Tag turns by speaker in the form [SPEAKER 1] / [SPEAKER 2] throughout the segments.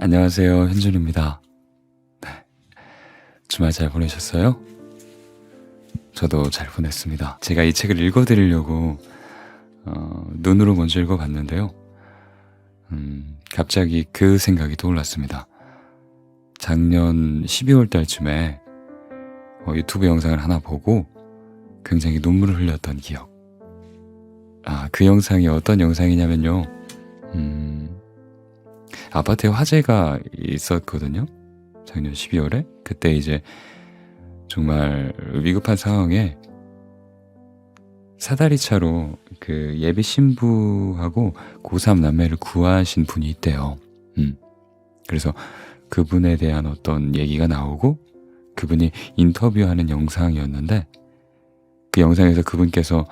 [SPEAKER 1] 안녕하세요, 현준입니다. 네, 주말 잘 보내셨어요? 저도 잘 보냈습니다. 제가 이 책을 읽어드리려고 눈으로 먼저 읽어봤는데요. 갑자기 그 생각이 떠올랐습니다. 작년 12월 달쯤에 유튜브 영상을 하나 보고 굉장히 눈물을 흘렸던 기억. 그 영상이 어떤 영상이냐면요. 아파트에 화재가 있었거든요. 작년 12월에. 그때 이제 정말 위급한 상황에 사다리차로 그 예비 신부하고 고3 남매를 구하신 분이 있대요. 그래서 그분에 대한 어떤 얘기가 나오고 그분이 인터뷰하는 영상이었는데 그 영상에서 그분께서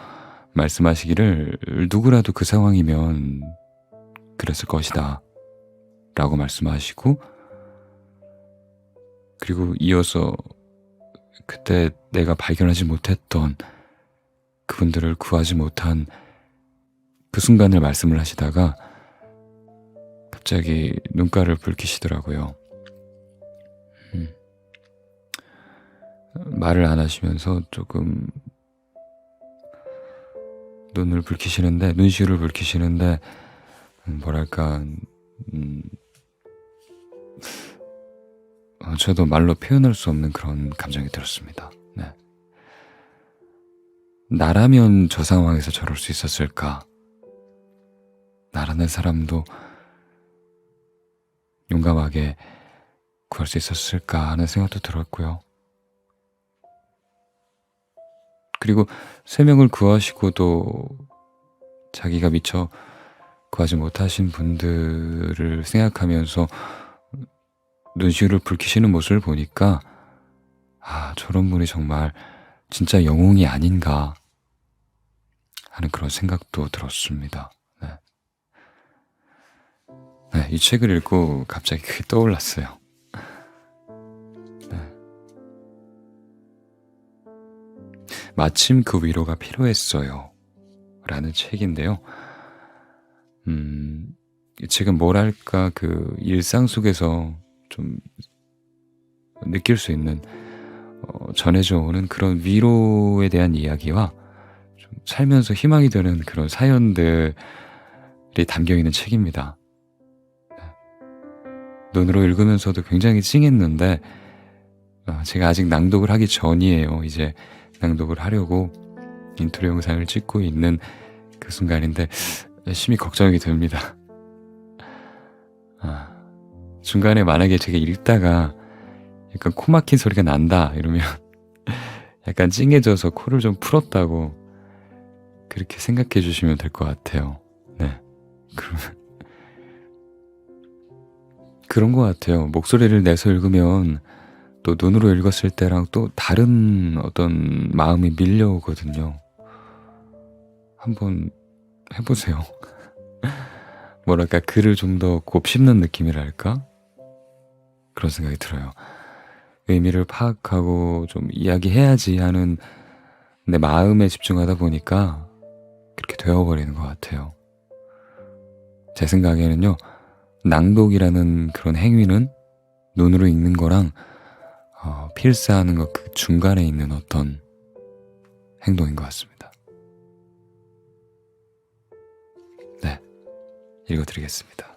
[SPEAKER 1] 말씀하시기를 누구라도 그 상황이면 그랬을 것이다 라고 말씀하시고, 그리고 이어서 그때 내가 발견하지 못했던 그분들을 구하지 못한 그 순간을 말씀을 하시다가 갑자기 눈가를 붉히시더라고요. 말을 안 하시면서 조금 눈시울을 붉히시는데 뭐랄까 저도 말로 표현할 수 없는 그런 감정이 들었습니다. 네. 나라면 저 상황에서 저럴 수 있었을까? 나라는 사람도 용감하게 구할 수 있었을까 하는 생각도 들었고요. 그리고 3명을 구하시고도 자기가 미처 구하지 못하신 분들을 생각하면서 눈시울을 붉히시는 모습을 보니까 저런 분이 정말 진짜 영웅이 아닌가 하는 그런 생각도 들었습니다. 네, 이 책을 읽고 갑자기 그게 떠올랐어요. 마침 그 위로가 필요했어요 라는 책인데요. 이 책은 뭐랄까 그 일상 속에서 좀 느낄 수 있는 전해져 오는 그런 위로에 대한 이야기와 좀 살면서 희망이 되는 그런 사연들이 담겨있는 책입니다. 눈으로 읽으면서도 굉장히 찡했는데 제가 아직 낭독을 하기 전이에요. 이제 낭독을 하려고 인트로 영상을 찍고 있는 그 순간인데 심히 걱정이 됩니다. 중간에 만약에 제가 읽다가 약간 코 막힌 소리가 난다 이러면 약간 찡해져서 코를 좀 풀었다고 그렇게 생각해 주시면 될 것 같아요. 네. 그런 것 같아요. 목소리를 내서 읽으면 또 눈으로 읽었을 때랑 또 다른 어떤 마음이 밀려오거든요. 한번 해보세요. 뭐랄까 글을 좀 더 곱씹는 느낌이랄까? 그런 생각이 들어요. 의미를 파악하고 좀 이야기해야지 하는 내 마음에 집중하다 보니까 그렇게 되어버리는 것 같아요. 제 생각에는요, 낭독이라는 그런 행위는 눈으로 읽는 거랑 필사하는 것 그 중간에 있는 어떤 행동인 것 같습니다. 네, 읽어드리겠습니다.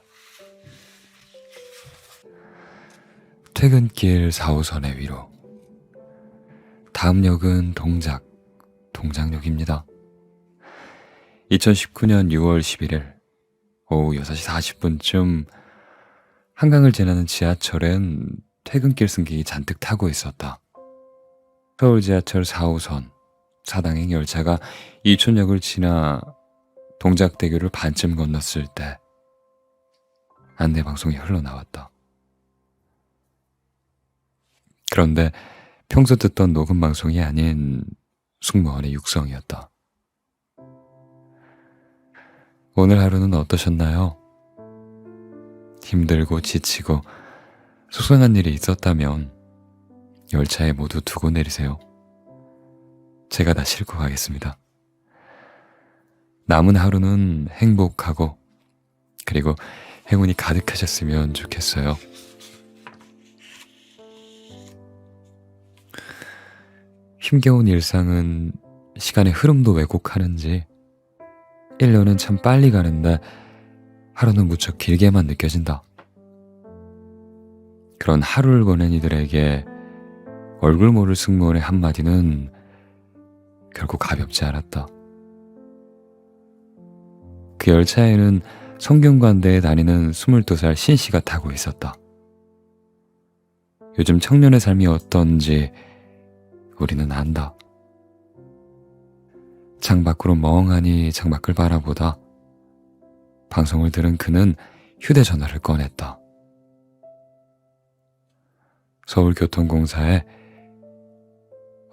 [SPEAKER 1] 퇴근길 4호선의 위로. 다음 역은 동작역입니다. 2019년 6월 11일 오후 6시 40분쯤 한강을 지나는 지하철엔 퇴근길 승객이 잔뜩 타고 있었다. 서울 지하철 4호선 4당행 열차가 이촌역을 지나 동작대교를 반쯤 건넜을 때 안내방송이 흘러나왔다. 그런데 평소 듣던 녹음방송이 아닌 승무원의 육성이었다. 오늘 하루는 어떠셨나요? 힘들고 지치고 속상한 일이 있었다면 열차에 모두 두고 내리세요. 제가 다 싣고 가겠습니다. 남은 하루는 행복하고 그리고 행운이 가득하셨으면 좋겠어요. 힘겨운 일상은 시간의 흐름도 왜곡하는지 1년은 참 빨리 가는데 하루는 무척 길게만 느껴진다. 그런 하루를 보낸 이들에게 얼굴 모를 승무원의 한마디는 결국 가볍지 않았다. 그 열차에는 성균관대에 다니는 22살 신씨가 타고 있었다. 요즘 청년의 삶이 어떤지 우리는 안다. 창밖으로 멍하니 창밖을 바라보다 방송을 들은 그는 휴대전화를 꺼냈다. 서울교통공사에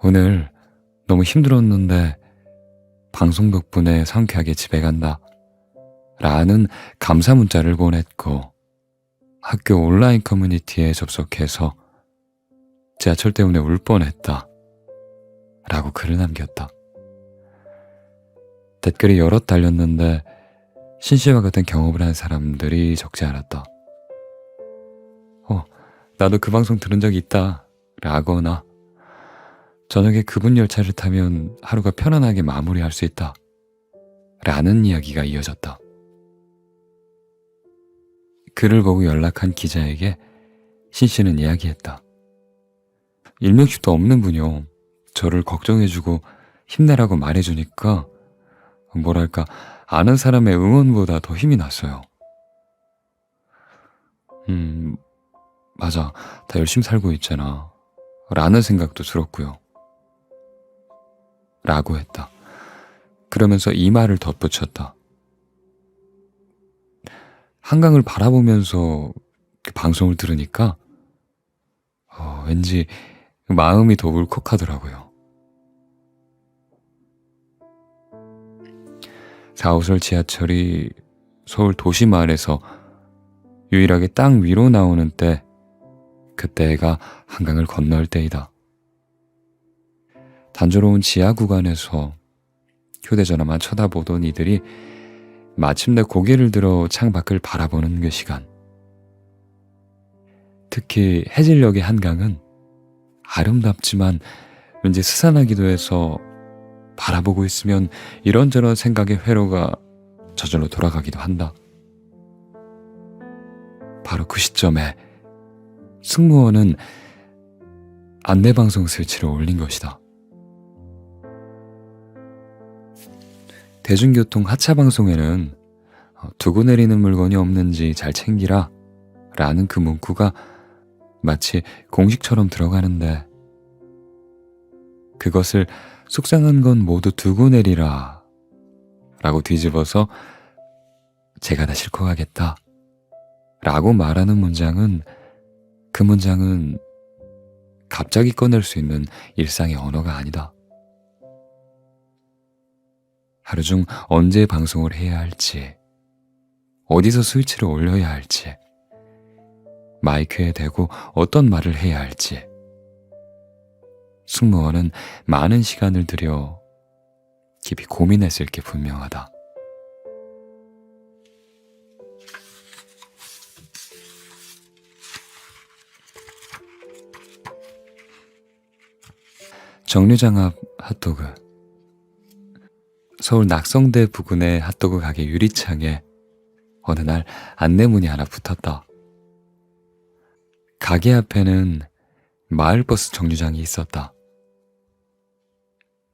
[SPEAKER 1] 오늘 너무 힘들었는데 방송 덕분에 상쾌하게 집에 간다 라는 감사 문자를 보냈고 학교 온라인 커뮤니티에 접속해서 지하철 때문에 울 뻔했다 라고 글을 남겼다. 댓글이 여럿 달렸는데 신씨와 같은 경험을 한 사람들이 적지 않았다. 나도 그 방송 들은 적이 있다 라거나 저녁에 그분 열차를 타면 하루가 편안하게 마무리할 수 있다 라는 이야기가 이어졌다. 글을 보고 연락한 기자에게 신씨는 이야기했다. 일명식도 없는 분이요. 저를 걱정해주고 힘내라고 말해주니까 뭐랄까 아는 사람의 응원보다 더 힘이 났어요. 맞아. 다 열심히 살고 있잖아. 라는 생각도 들었고요. 라고 했다. 그러면서 이 말을 덧붙였다. 한강을 바라보면서 그 방송을 들으니까 왠지 마음이 더 울컥하더라고요. 4호선 지하철이 서울 도시마을에서 유일하게 땅 위로 나오는 때, 그때가 한강을 건널 때이다. 단조로운 지하 구간에서 휴대전화만 쳐다보던 이들이 마침내 고개를 들어 창밖을 바라보는 그 시간. 특히 해질녘의 한강은 아름답지만 왠지 스산하기도 해서 바라보고 있으면 이런저런 생각의 회로가 저절로 돌아가기도 한다. 바로 그 시점에 승무원은 안내방송 스위치를 올린 것이다. 대중교통 하차방송에는 두고 내리는 물건이 없는지 잘 챙기라 라는 그 문구가 마치 공식처럼 들어가는데 그것을 속상한 건 모두 두고 내리라 라고 뒤집어서 제가 다 싣고 가겠다 라고 말하는 문장은 그 문장은 갑자기 꺼낼 수 있는 일상의 언어가 아니다. 하루 중 언제 방송을 해야 할지, 어디서 스위치를 올려야 할지, 마이크에 대고 어떤 말을 해야 할지 승무원은 많은 시간을 들여 깊이 고민했을 게 분명하다. 정류장 앞 핫도그. 서울 낙성대 부근의 핫도그 가게 유리창에 어느 날 안내문이 하나 붙었다. 가게 앞에는 마을버스 정류장이 있었다.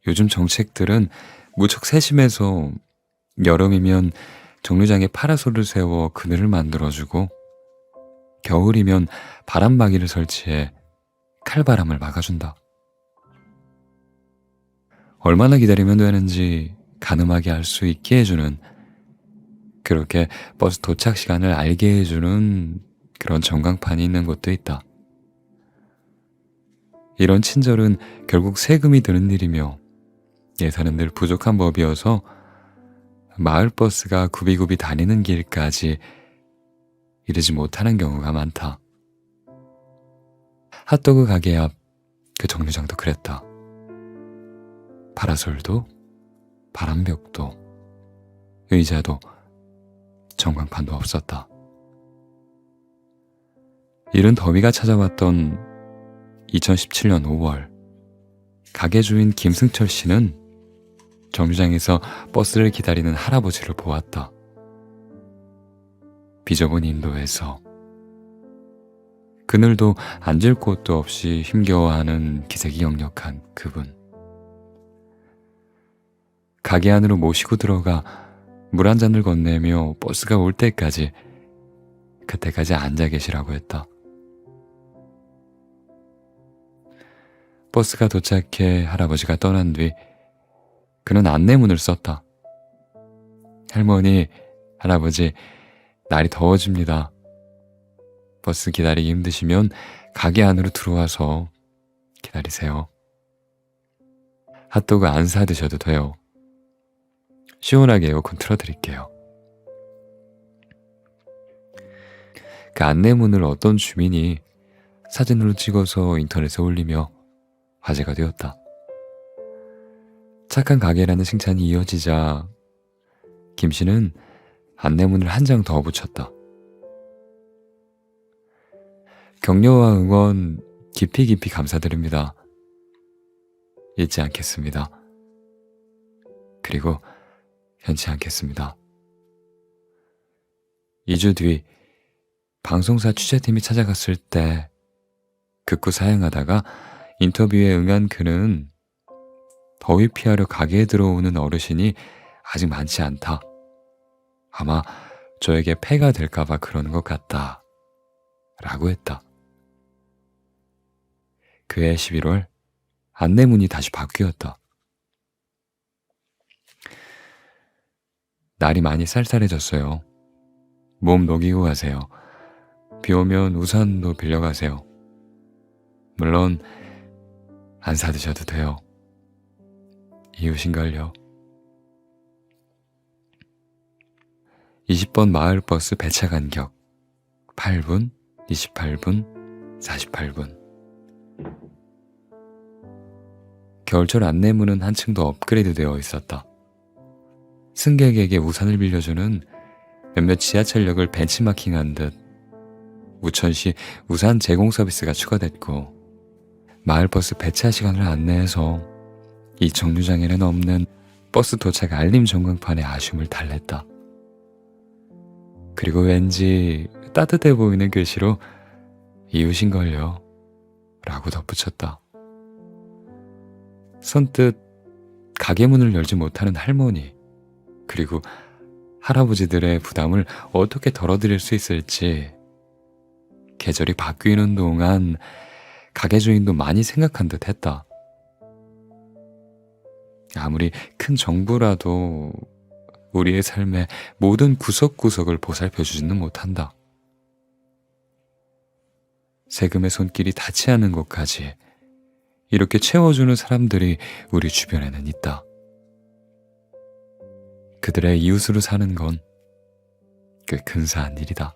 [SPEAKER 1] 요즘 정책들은 무척 세심해서 여름이면 정류장에 파라솔을 세워 그늘을 만들어주고 겨울이면 바람막이를 설치해 칼바람을 막아준다. 얼마나 기다리면 되는지 가늠하게 할 수 있게 해주는, 그렇게 버스 도착 시간을 알게 해주는 그런 전광판이 있는 곳도 있다. 이런 친절은 결국 세금이 드는 일이며 예산은 늘 부족한 법이어서 마을버스가 굽이굽이 다니는 길까지 이르지 못하는 경우가 많다. 핫도그 가게 앞 그 정류장도 그랬다. 파라솔도 바람벽도 의자도 전광판도 없었다. 이른 더위가 찾아왔던 2017년 5월, 가게 주인 김승철 씨는 정류장에서 버스를 기다리는 할아버지를 보았다. 비좁은 인도에서 그늘도 앉을 곳도 없이 힘겨워하는 기색이 역력한 그분. 가게 안으로 모시고 들어가 물 한 잔을 건네며 버스가 올 때까지 그때까지 앉아 계시라고 했다. 버스가 도착해 할아버지가 떠난 뒤 그는 안내문을 썼다. 할머니, 할아버지, 날이 더워집니다. 버스 기다리기 힘드시면 가게 안으로 들어와서 기다리세요. 핫도그 안 사 드셔도 돼요. 시원하게 에어컨 틀어드릴게요. 그 안내문을 어떤 주민이 사진으로 찍어서 인터넷에 올리며 화제가 되었다. 착한 가게라는 칭찬이 이어지자 김 씨는 안내문을 한 장 더 붙였다. 격려와 응원 깊이 깊이 감사드립니다. 잊지 않겠습니다. 그리고 변치 않겠습니다. 2주 뒤 방송사 취재팀이 찾아갔을 때 극구 사양하다가 인터뷰에 응한 그는 더위 피하려 가게에 들어오는 어르신이 아직 많지 않다. 아마 저에게 폐가 될까봐 그러는 것 같다. 라고 했다. 그해 11월 안내문이 다시 바뀌었다. 날이 많이 쌀쌀해졌어요. 몸 녹이고 가세요. 비 오면 우산도 빌려가세요. 물론 안 사드셔도 돼요. 이웃인걸요. 20번 마을버스 배차 간격 8분, 28분, 48분. 겨울철 안내문은 한층 더 업그레이드 되어 있었다. 승객에게 우산을 빌려주는 몇몇 지하철역을 벤치마킹한 듯 우천시 우산 제공 서비스가 추가됐고, 마을버스 배차 시간을 안내해서 이 정류장에는 없는 버스 도착 알림 전광판에 아쉬움을 달랬다. 그리고 왠지 따뜻해 보이는 글씨로 이웃인걸요 라고 덧붙였다. 선뜻 가게 문을 열지 못하는 할머니, 그리고 할아버지들의 부담을 어떻게 덜어드릴 수 있을지 계절이 바뀌는 동안 가게 주인도 많이 생각한 듯 했다. 아무리 큰 정부라도 우리의 삶의 모든 구석구석을 보살펴주지는 못한다. 세금의 손길이 닿지 않는 곳까지 이렇게 채워주는 사람들이 우리 주변에는 있다. 그들의 이웃으로 사는 건 꽤 근사한 일이다.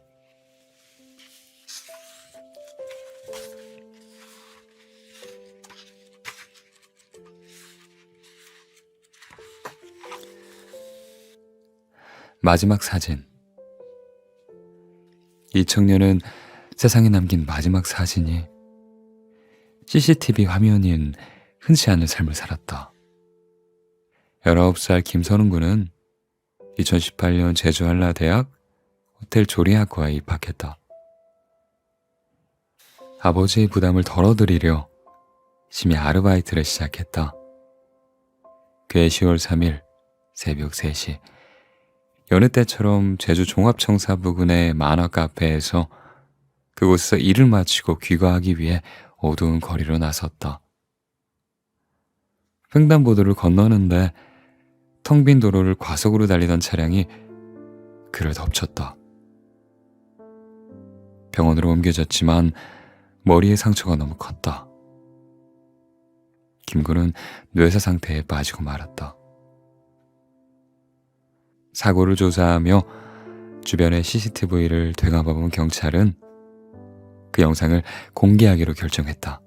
[SPEAKER 1] 마지막 사진. 이 청년은 세상에 남긴 마지막 사진이 CCTV 화면인 흔치 않은 삶을 살았다. 19살 김선웅 군은 2018년 제주 한라대학 호텔 조리학과에 입학했다. 아버지의 부담을 덜어드리려 심야 아르바이트를 시작했다. 그해 10월 3일 새벽 3시, 여느 때처럼 제주 종합청사 부근의 만화 카페에서 그곳에서 일을 마치고 귀가하기 위해 어두운 거리로 나섰다. 횡단보도를 건너는데 텅 빈 도로를 과속으로 달리던 차량이 그를 덮쳤다. 병원으로 옮겨졌지만 머리의 상처가 너무 컸다. 김군은 뇌사 상태에 빠지고 말았다. 사고를 조사하며 주변의 CCTV를 되감아본 경찰은 그 영상을 공개하기로 결정했다.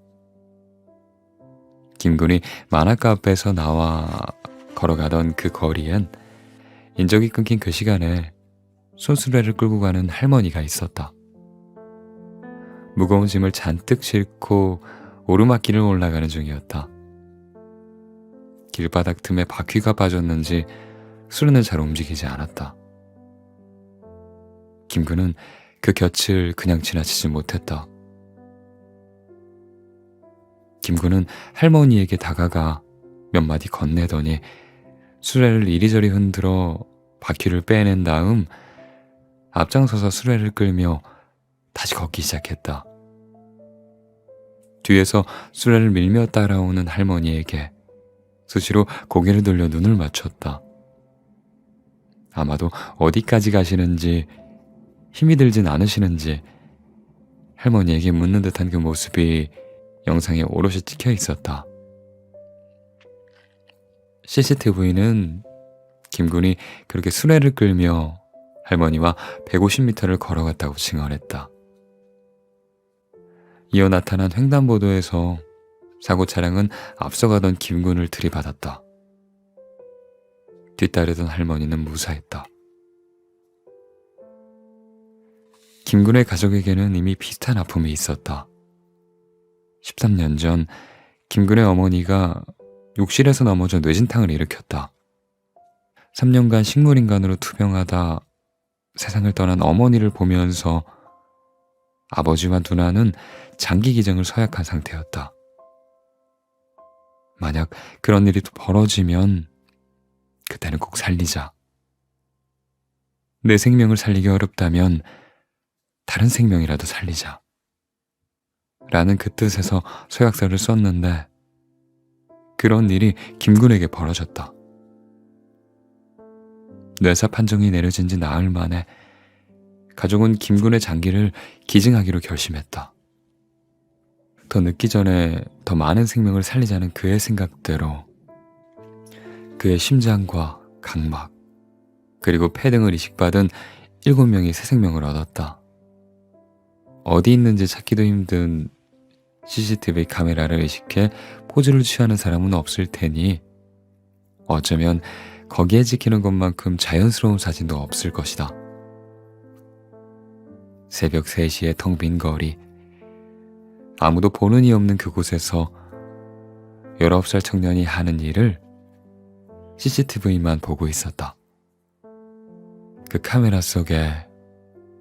[SPEAKER 1] 김군이 만화가 앞에서 나와 걸어가던 그 거리엔 인적이 끊긴 그 시간에 손수레를 끌고 가는 할머니가 있었다. 무거운 짐을 잔뜩 싣고 오르막길을 올라가는 중이었다. 길바닥 틈에 바퀴가 빠졌는지 수레는 잘 움직이지 않았다. 김구는 그 곁을 그냥 지나치지 못했다. 김구는 할머니에게 다가가 몇 마디 건네더니 수레를 이리저리 흔들어 바퀴를 빼낸 다음 앞장서서 수레를 끌며 다시 걷기 시작했다. 뒤에서 수레를 밀며 따라오는 할머니에게 수시로 고개를 돌려 눈을 맞췄다. 아마도 어디까지 가시는지 힘이 들진 않으시는지 할머니에게 묻는 듯한 그 모습이 영상에 오롯이 찍혀 있었다. CCTV는 김군이 그렇게 수레를 끌며 할머니와 150m를 걸어갔다고 증언했다. 이어 나타난 횡단보도에서 사고 차량은 앞서가던 김군을 들이받았다. 뒤따르던 할머니는 무사했다. 김군의 가족에게는 이미 비슷한 아픔이 있었다. 13년 전 김군의 어머니가 욕실에서 넘어져 뇌진탕을 일으켰다. 3년간 식물인간으로 투병하다 세상을 떠난 어머니를 보면서 아버지와 누나는 장기 기증을 서약한 상태였다. 만약 그런 일이 또 벌어지면 그때는 꼭 살리자. 내 생명을 살리기 어렵다면 다른 생명이라도 살리자. 라는 그 뜻에서 서약서를 썼는데 그런 일이 김군에게 벌어졌다. 뇌사 판정이 내려진 지 나흘 만에 가족은 김군의 장기를 기증하기로 결심했다. 더 늦기 전에 더 많은 생명을 살리자는 그의 생각대로 그의 심장과 각막 그리고 폐 등을 이식받은 7명이 새 생명을 얻었다. 어디 있는지 찾기도 힘든 CCTV 카메라를 의식해 포즈를 취하는 사람은 없을 테니 어쩌면 거기에 찍히는 것만큼 자연스러운 사진도 없을 것이다. 새벽 3시에 텅 빈 거리, 아무도 보는 이 없는 그곳에서 19살 청년이 하는 일을 CCTV만 보고 있었다. 그 카메라 속에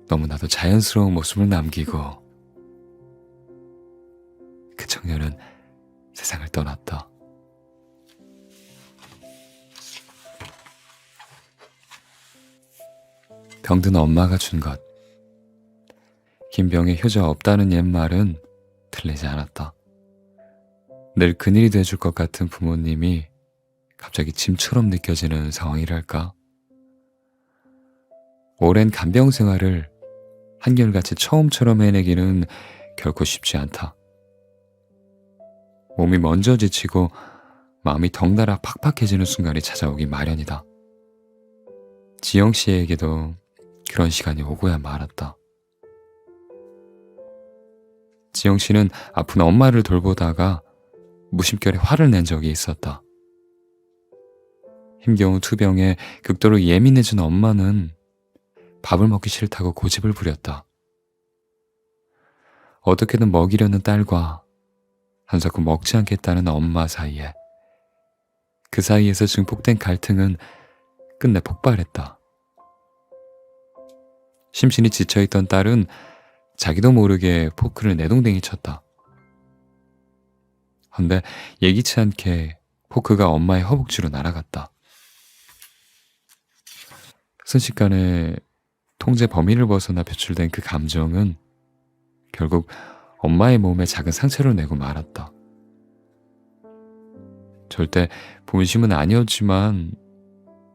[SPEAKER 1] 너무나도 자연스러운 모습을 남기고 그 청년은 세상을 떠났다. 병든 엄마가 준 것. 긴 병에 효자 없다는 옛말은 틀리지 않았다. 늘 그늘이 돼줄 것 같은 부모님이 갑자기 짐처럼 느껴지는 상황이랄까. 오랜 간병 생활을 한결같이 처음처럼 해내기는 결코 쉽지 않다. 몸이 먼저 지치고 마음이 덩달아 팍팍해지는 순간이 찾아오기 마련이다. 지영 씨에게도 그런 시간이 오고야 말았다. 지영 씨는 아픈 엄마를 돌보다가 무심결에 화를 낸 적이 있었다. 힘겨운 투병에 극도로 예민해진 엄마는 밥을 먹기 싫다고 고집을 부렸다. 어떻게든 먹이려는 딸과 한사코 먹지 않겠다는 엄마 사이에 그 사이에서 증폭된 갈등은 끝내 폭발했다. 심신이 지쳐있던 딸은 자기도 모르게 포크를 내동댕이 쳤다. 헌데 예기치 않게 포크가 엄마의 허벅지로 날아갔다. 순식간에 통제 범위를 벗어나 배출된 그 감정은 결국 엄마의 몸에 작은 상처를 내고 말았다. 절대 본심은 아니었지만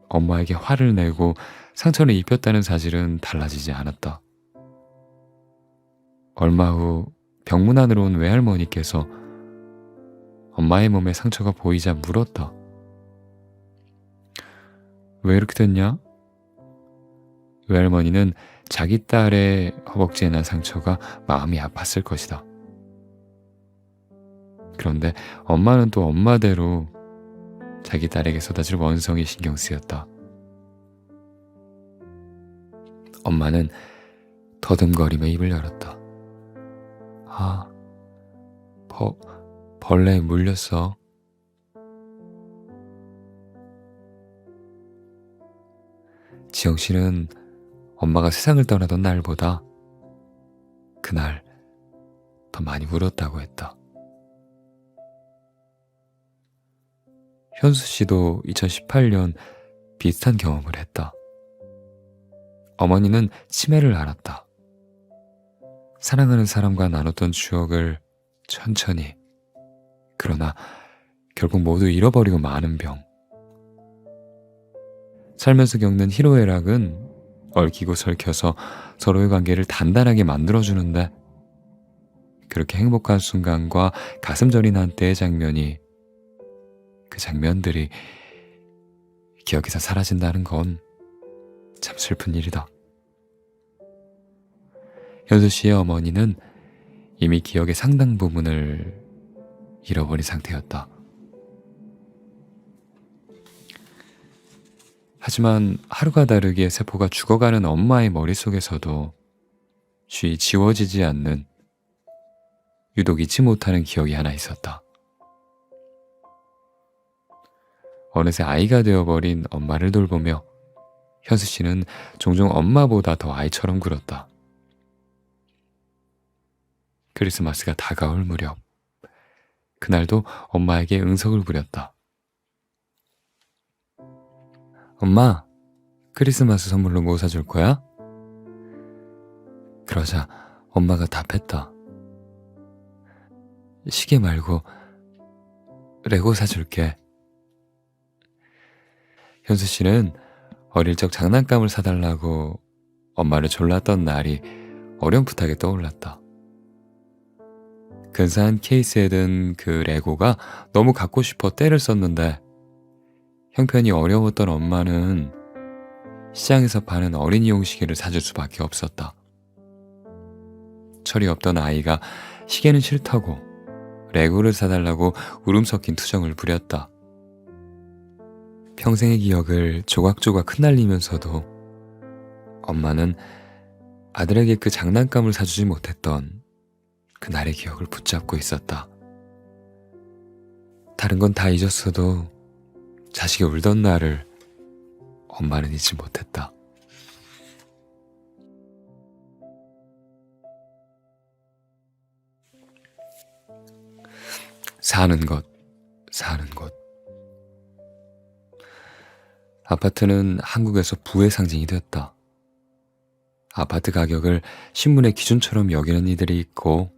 [SPEAKER 1] 엄마에게 화를 내고 상처를 입혔다는 사실은 달라지지 않았다. 얼마 후 병문안으로 온 외할머니께서 엄마의 몸에 상처가 보이자 물었다. 왜 이렇게 됐냐? 외할머니는 자기 딸의 허벅지에 난 상처가 마음이 아팠을 것이다. 그런데 엄마는 또 엄마대로 자기 딸에게 쏟아질 원성이 신경 쓰였다. 엄마는 더듬거리며 입을 열었다. 아, 버, 벌레에 물렸어. 지영 씨는 엄마가 세상을 떠나던 날보다 그날 더 많이 울었다고 했다. 현수 씨도 2018년 비슷한 경험을 했다. 어머니는 치매를 앓았다. 사랑하는 사람과 나눴던 추억을 천천히, 그러나 결국 모두 잃어버리고 마는 병. 살면서 겪는 희로애락은 얽히고 설켜서 서로의 관계를 단단하게 만들어주는데, 그렇게 행복한 순간과 가슴 저린 한때의 장면이, 그 장면들이 기억에서 사라진다는 건 참 슬픈 일이다. 현수 씨의 어머니는 이미 기억의 상당 부분을 잃어버린 상태였다. 하지만 하루가 다르게 세포가 죽어가는 엄마의 머릿속에서도 쉬이 지워지지 않는, 유독 잊지 못하는 기억이 하나 있었다. 어느새 아이가 되어버린 엄마를 돌보며 현수 씨는 종종 엄마보다 더 아이처럼 굴었다. 크리스마스가 다가올 무렵, 그날도 엄마에게 응석을 부렸다. 엄마, 크리스마스 선물로 뭐 사줄 거야? 그러자 엄마가 답했다. 시계 말고 레고 사줄게. 현수 씨는 어릴 적 장난감을 사달라고 엄마를 졸랐던 날이 어렴풋하게 떠올랐다. 근사한 케이스에 든 그 레고가 너무 갖고 싶어 떼를 썼는데, 형편이 어려웠던 엄마는 시장에서 파는 어린이용 시계를 사줄 수밖에 없었다. 철이 없던 아이가 시계는 싫다고 레고를 사달라고 울음 섞인 투정을 부렸다. 평생의 기억을 조각조각 흩날리면서도 엄마는 아들에게 그 장난감을 사주지 못했던 그날의 기억을 붙잡고 있었다. 다른 건 다 잊었어도 자식이 울던 날을 엄마는 잊지 못했다. 사는 것, 사는 곳. 아파트는 한국에서 부의 상징이 되었다. 아파트 가격을 신문의 기준처럼 여기는 이들이 있고,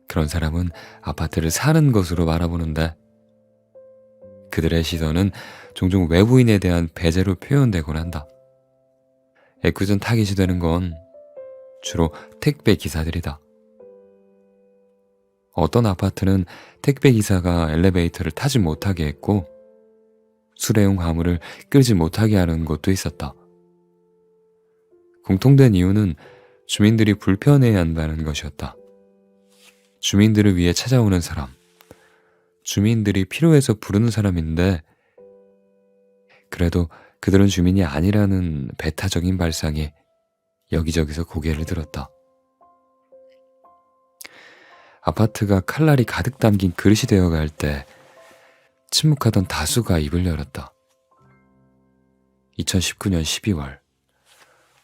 [SPEAKER 1] 그런 사람은 아파트를 사는 것으로 바라보는데, 그들의 시선은 종종 외부인에 대한 배제로 표현되곤 한다. 애꿎은 타깃이 되는 건 주로 택배 기사들이다. 어떤 아파트는 택배 기사가 엘리베이터를 타지 못하게 했고, 수레용 화물을 끌지 못하게 하는 곳도 있었다. 공통된 이유는 주민들이 불편해야 한다는 것이었다. 주민들을 위해 찾아오는 사람, 주민들이 필요해서 부르는 사람인데, 그래도 그들은 주민이 아니라는 배타적인 발상에 여기저기서 고개를 들었다. 아파트가 칼날이 가득 담긴 그릇이 되어갈 때 침묵하던 다수가 입을 열었다. 2019년 12월,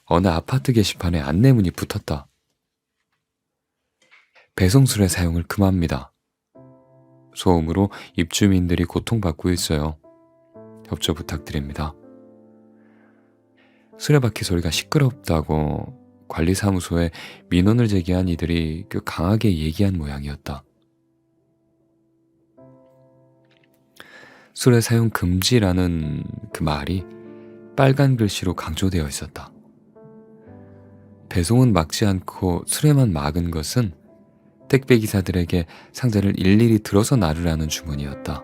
[SPEAKER 1] 어느 아파트 게시판에 안내문이 붙었다. 배송수레 사용을 금합니다. 소음으로 입주민들이 고통받고 있어요. 협조 부탁드립니다. 수레바퀴 소리가 시끄럽다고 관리사무소에 민원을 제기한 이들이 꽤 강하게 얘기한 모양이었다. 수레 사용 금지라는 그 말이 빨간 글씨로 강조되어 있었다. 배송은 막지 않고 수레만 막은 것은 택배 기사들에게 상자를 일일이 들어서 나르라는 주문이었다.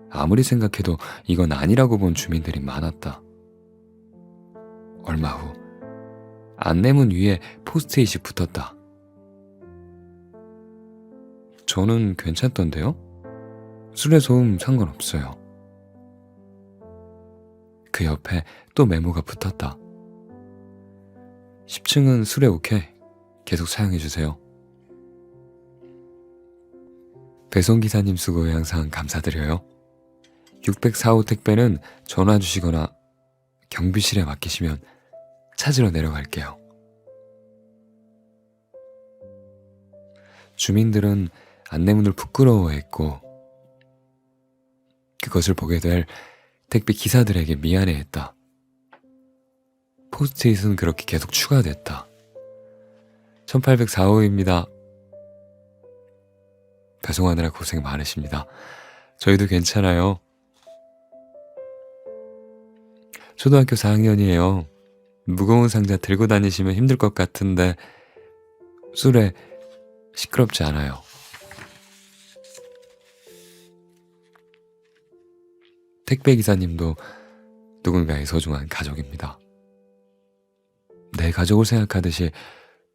[SPEAKER 1] 아무리 생각해도 이건 아니라고 본 주민들이 많았다. 얼마 후 안내문 위에 포스트잇이 붙었다. 저는 괜찮던데요? 수레 소음 상관없어요. 그 옆에 또 메모가 붙었다. 10층은 수레 오케이. 계속 사용해주세요. 배송기사님 수고에 항상 감사드려요. 604호 택배는 전화 주시거나 경비실에 맡기시면 찾으러 내려갈게요. 주민들은 안내문을 부끄러워했고 그것을 보게 될 택배 기사들에게 미안해했다. 포스트잇은 그렇게 계속 추가됐다. 1804호입니다. 배송하느라 고생 많으십니다. 저희도 괜찮아요. 초등학교 4학년이에요. 무거운 상자 들고 다니시면 힘들 것 같은데 술에 시끄럽지 않아요. 택배기사님도 누군가의 소중한 가족입니다. 내 가족을 생각하듯이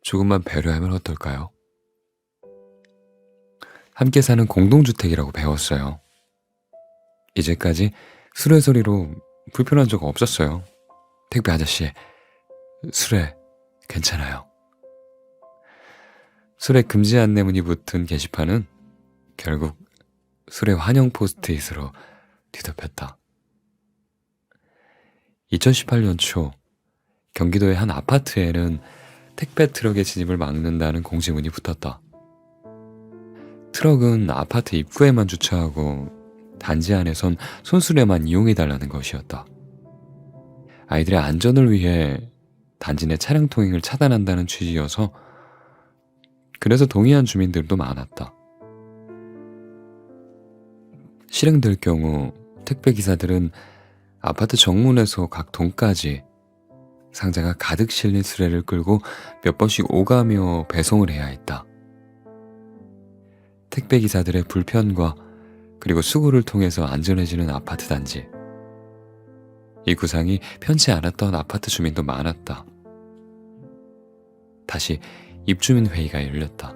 [SPEAKER 1] 조금만 배려하면 어떨까요? 함께 사는 공동주택이라고 배웠어요. 이제까지 수레 소리로 불편한 적 없었어요. 택배 아저씨, 수레 괜찮아요. 수레 금지 안내문이 붙은 게시판은 결국 수레 환영 포스트잇으로 뒤덮였다. 2018년 초 경기도의 한 아파트에는 택배 트럭의 진입을 막는다는 공지문이 붙었다. 트럭은 아파트 입구에만 주차하고 단지 안에선 손수레만 이용해달라는 것이었다. 아이들의 안전을 위해 단지 내 차량 통행을 차단한다는 취지여서 그래서 동의한 주민들도 많았다. 실행될 경우 택배기사들은 아파트 정문에서 각 동까지 상자가 가득 실린 수레를 끌고 몇 번씩 오가며 배송을 해야 했다. 택배기사들의 불편과 그리고 수고를 통해서 안전해지는 아파트 단지. 이 구상이 편치 않았던 아파트 주민도 많았다. 다시 입주민 회의가 열렸다.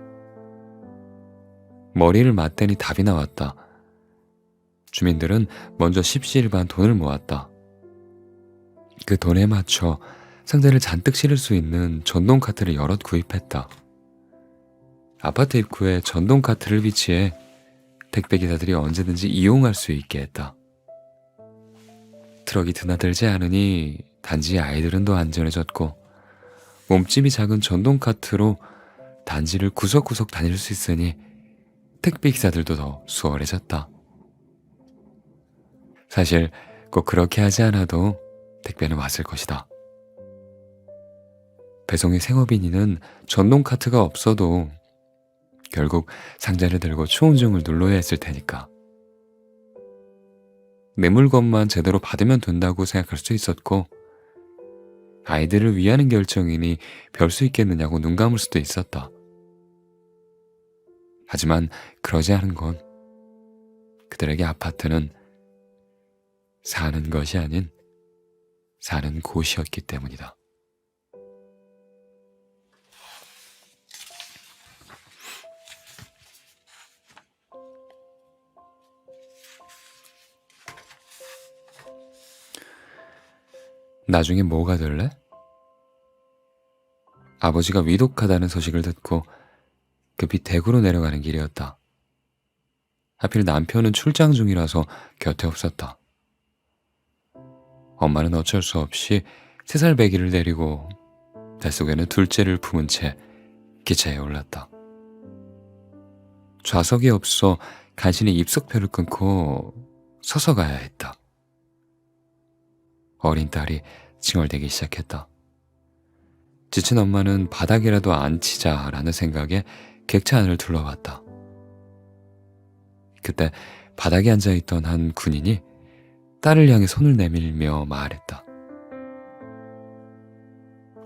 [SPEAKER 1] 머리를 맞대니 답이 나왔다. 주민들은 먼저 십시일반 돈을 모았다. 그 돈에 맞춰 상자를 잔뜩 실을 수 있는 전동 카트를 여럿 구입했다. 아파트 입구에 전동 카트를 비치해 택배기사들이 언제든지 이용할 수 있게 했다. 트럭이 드나들지 않으니 단지의 아이들은 더 안전해졌고 몸집이 작은 전동 카트로 단지를 구석구석 다닐 수 있으니 택배기사들도 더 수월해졌다. 사실 꼭 그렇게 하지 않아도 택배는 왔을 것이다. 배송의 생업인이는 전동 카트가 없어도 결국 상자를 들고 초운종을 눌러야 했을 테니까. 내 물건만 제대로 받으면 된다고 생각할 수 있었고 아이들을 위하는 결정이니 별 수 있겠느냐고 눈 감을 수도 있었다. 하지만 그러지 않은 건 그들에게 아파트는 사는 것이 아닌 사는 곳이었기 때문이다. 나중에 뭐가 될래? 아버지가 위독하다는 소식을 듣고 급히 대구로 내려가는 길이었다. 하필 남편은 출장 중이라서 곁에 없었다. 엄마는 어쩔 수 없이 3살 배기를 데리고 뱃속에는 둘째를 품은 채 기차에 올랐다. 좌석이 없어 간신히 입석표를 끊고 서서 가야 했다. 어린 딸이 칭얼대기 시작했다. 지친 엄마는 바닥이라도 앉히자라는 생각에 객차 안을 둘러봤다. 그때 바닥에 앉아있던 한 군인이 딸을 향해 손을 내밀며 말했다.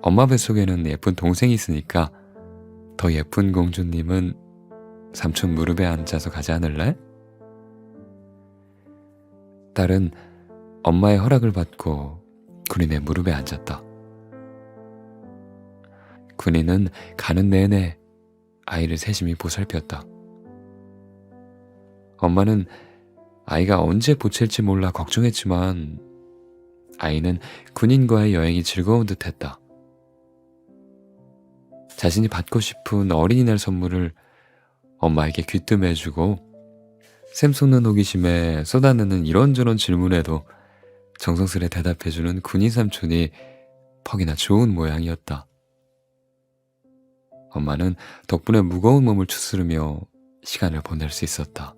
[SPEAKER 1] 엄마 뱃속에는 예쁜 동생이 있으니까 더 예쁜 공주님은 삼촌 무릎에 앉아서 가지 않을래? 딸은 엄마의 허락을 받고 군인의 무릎에 앉았다. 군인은 가는 내내 아이를 세심히 보살폈다. 엄마는 아이가 언제 보챌지 몰라 걱정했지만 아이는 군인과의 여행이 즐거운 듯했다. 자신이 받고 싶은 어린이날 선물을 엄마에게 귀뜸해주고 샘 솟는 호기심에 쏟아내는 이런저런 질문에도 정성스레 대답해주는 군인 삼촌이 퍽이나 좋은 모양이었다. 엄마는 덕분에 무거운 몸을 추스르며 시간을 보낼 수 있었다.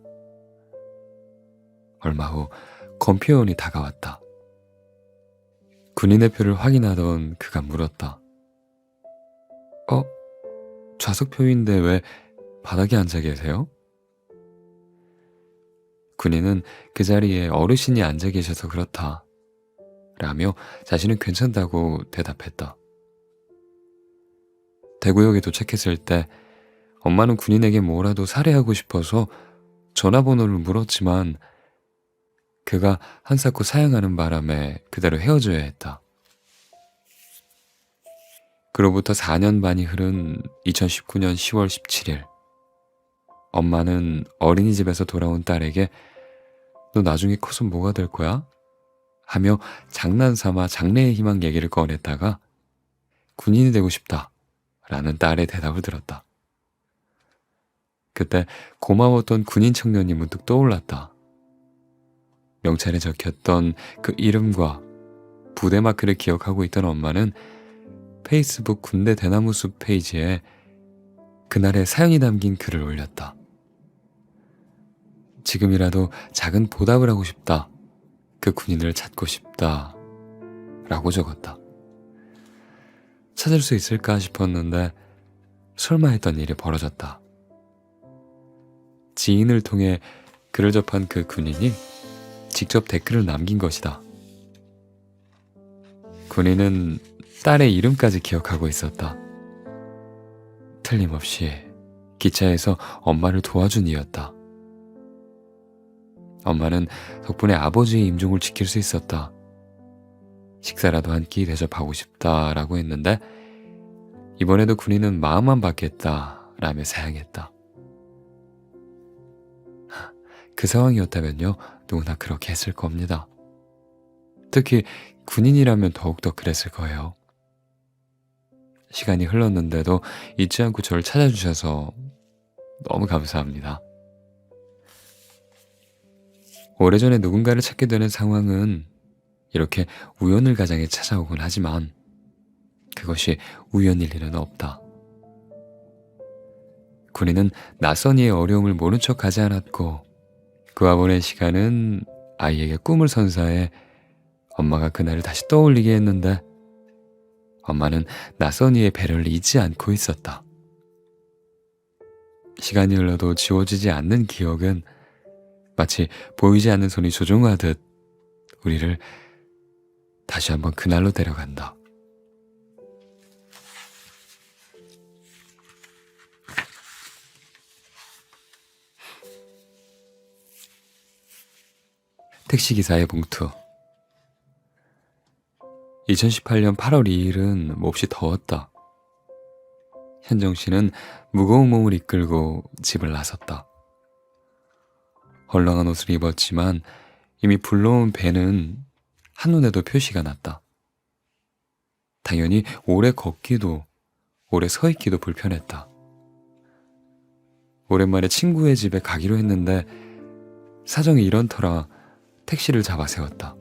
[SPEAKER 1] 얼마 후 검표원이 다가왔다. 군인의 표를 확인하던 그가 물었다. 좌석표인데 왜 바닥에 앉아 계세요? 군인은 그 자리에 어르신이 앉아 계셔서 그렇다 라며 자신은 괜찮다고 대답했다. 대구역에 도착했을 때 엄마는 군인에게 뭐라도 살해하고 싶어서 전화번호를 물었지만 그가 한사코 사양하는 바람에 그대로 헤어져야 했다. 그로부터 4년 반이 흐른 2019년 10월 17일 엄마는 어린이집에서 돌아온 딸에게 너 나중에 커서 뭐가 될 거야? 하며 장난삼아 장래의 희망 얘기를 꺼냈다가 군인이 되고 싶다 라는 딸의 대답을 들었다. 그때 고마웠던 군인 청년이 문득 떠올랐다. 명찰에 적혔던 그 이름과 부대 마크를 기억하고 있던 엄마는 페이스북 군대 대나무 숲 페이지에 그날의 사연이 담긴 글을 올렸다. 지금이라도 작은 보답을 하고 싶다. 그 군인을 찾고 싶다. 라고 적었다. 찾을 수 있을까 싶었는데 설마 했던 일이 벌어졌다. 지인을 통해 글을 접한 그 군인이 직접 댓글을 남긴 것이다. 군인은 딸의 이름까지 기억하고 있었다. 틀림없이 기차에서 엄마를 도와준 이였다. 엄마는 덕분에 아버지의 임종을 지킬 수 있었다. 식사라도 한 끼 대접하고 싶다라고 했는데 이번에도 군인은 마음만 받겠다 라며 사양했다. 그 상황이었다면요 누구나 그렇게 했을 겁니다. 특히 군인이라면 더욱더 그랬을 거예요. 시간이 흘렀는데도 잊지 않고 저를 찾아주셔서 너무 감사합니다. 오래전에 누군가를 찾게 되는 상황은 이렇게 우연을 가장해 찾아오곤 하지만 그것이 우연일 일은 없다. 군인은 낯선 이의 어려움을 모른 척 하지 않았고 그와 보낸 시간은 아이에게 꿈을 선사해 엄마가 그날을 다시 떠올리게 했는데 엄마는 낯선 이의 배려를 잊지 않고 있었다. 시간이 흘러도 지워지지 않는 기억은 마치 보이지 않는 손이 조종하듯 우리를 다시 한번 그날로 데려간다. 택시기사의 봉투. 2018년 8월 2일은 몹시 더웠다. 현정 씨는 무거운 몸을 이끌고 집을 나섰다. 헐렁한 옷을 입었지만 이미 불러온 배는 한눈에도 표시가 났다. 당연히 오래 걷기도, 오래 서 있기도 불편했다. 오랜만에 친구의 집에 가기로 했는데 사정이 이런 터라 택시를 잡아 세웠다.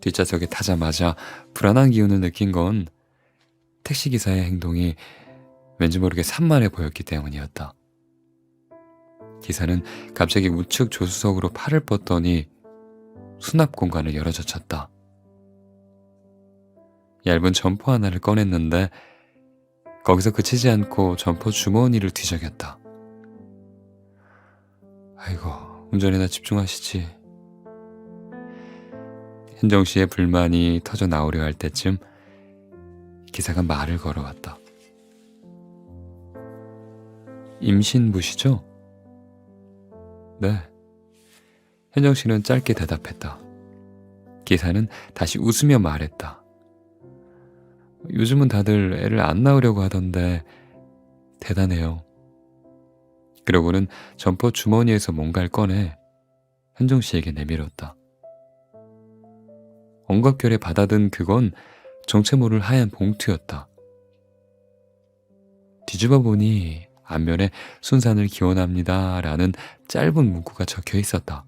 [SPEAKER 1] 뒷좌석에 타자마자 불안한 기운을 느낀 건 택시기사의 행동이 왠지 모르게 산만해 보였기 때문이었다. 기사는 갑자기 우측 조수석으로 팔을 뻗더니 수납 공간을 열어젖혔다. 얇은 점퍼 하나를 꺼냈는데 거기서 그치지 않고 점퍼 주머니를 뒤적였다. 아이고, 운전에나 집중하시지. 현정 씨의 불만이 터져 나오려 할 때쯤 기사가 말을 걸어왔다. 임신부시죠? 네. 현정 씨는 짧게 대답했다. 기사는 다시 웃으며 말했다. 요즘은 다들 애를 안 낳으려고 하던데 대단해요. 그러고는 점퍼 주머니에서 뭔가를 꺼내 현정 씨에게 내밀었다. 엉겁결에 받아든 그건 정체 모를 하얀 봉투였다. 뒤집어 보니 앞면에 "순산을 기원합니다 라는 짧은 문구가 적혀 있었다.